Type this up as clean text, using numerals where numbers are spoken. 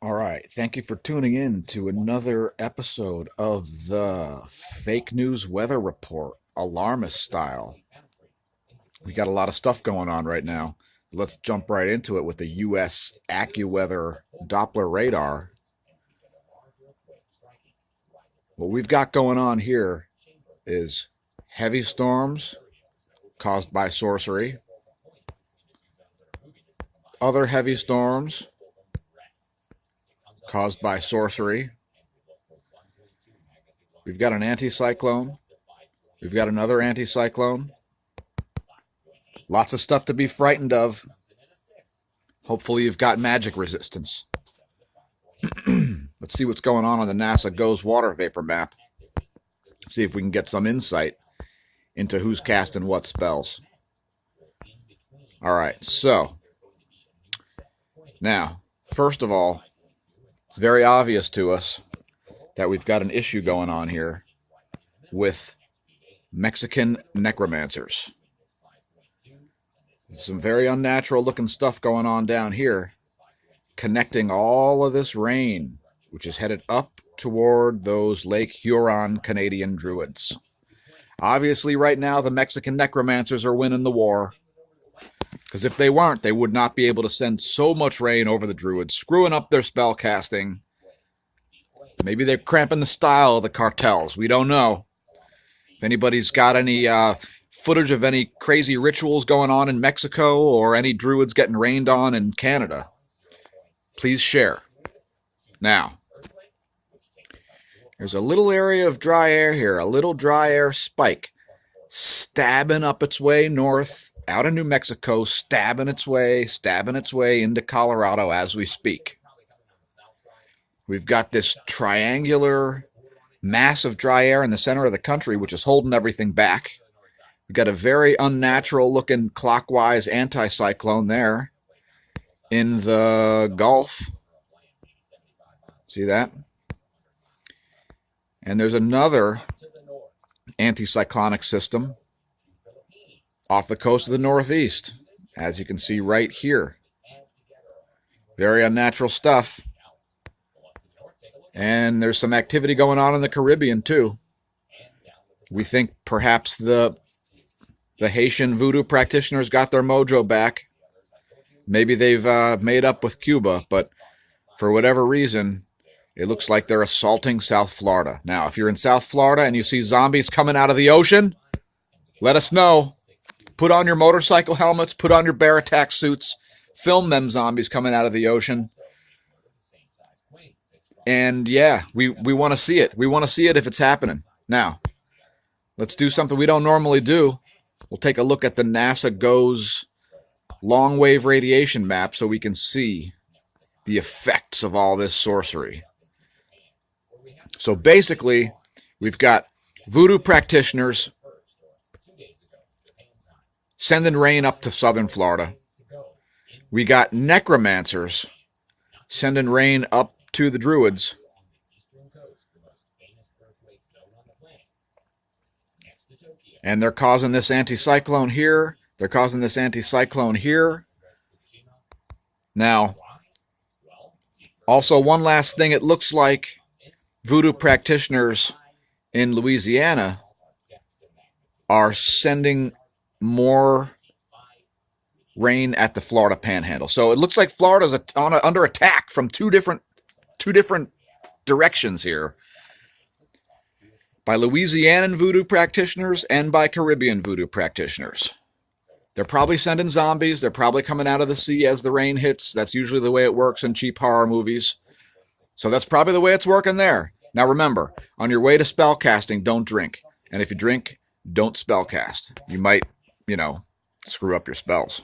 All right. Thank you for tuning in to another episode of the Fake News Weather Report Alarmist Style. We got a lot of stuff going on right now. Let's jump right into it with the U.S. AccuWeather Doppler radar. What we've got going on here is heavy storms caused by sorcery, other heavy storms caused by sorcery. We've got an anticyclone. We've got another anticyclone. Lots of stuff to be frightened of. Hopefully you've got magic resistance. Let's see what's going on the NASA GOES water vapor map. See if we can get some insight into who's casting what spells. All right, so now, first of all, it's very obvious to us that we've got an issue going on here with Mexican necromancers. Some very unnatural looking stuff going on down here, connecting all of this rain, which is headed up toward those Lake Huron Canadian druids. Obviously, right now, the Mexican necromancers are winning the war, because if they weren't, they would not be able to send so much rain over the druids, screwing up their spell casting. Maybe they're cramping the style of the cartels. We don't know. If anybody's got any footage of any crazy rituals going on in Mexico or any druids getting rained on in Canada, please share. Now, there's a little area of dry air here, a little dry air spike, stabbing up its way north, out of New Mexico, stabbing its way into Colorado as we speak. We've got this triangular mass of dry air in the center of the country, which is holding everything back. We've got a very unnatural looking clockwise anticyclone there in the Gulf. See that? And there's another anticyclonic system off the coast of the Northeast, as you can see right here. Very unnatural stuff. And there's some activity going on in the Caribbean too. We think perhaps the Haitian voodoo practitioners got their mojo back. Maybe they've made up with Cuba, but for whatever reason, it looks like they're assaulting South Florida. Now, if you're in South Florida and you see zombies coming out of the ocean, let us know. Put on your motorcycle helmets, put on your bear attack suits, film them zombies coming out of the ocean. And yeah, we want to see it. We want to see it if it's happening. Now, let's do something we don't normally do. We'll take a look at the NASA GOES long wave radiation map so we can see the effects of all this sorcery. So basically, we've got voodoo practitioners sending rain up to southern Florida. We got necromancers sending rain up to the druids. And they're causing this anticyclone here. They're causing this anticyclone here. Now, also one last thing, it looks like voodoo practitioners in Louisiana are sending more rain at the Florida Panhandle. So it looks like Florida's under attack from two different directions here, by Louisianan voodoo practitioners and by Caribbean voodoo practitioners. They're probably sending zombies. They're probably coming out of the sea as the rain hits. That's usually the way it works in cheap horror movies. So that's probably the way it's working there. Now remember, on your way to spell casting, don't drink. And if you drink, don't spell cast. You might, screw up your spells.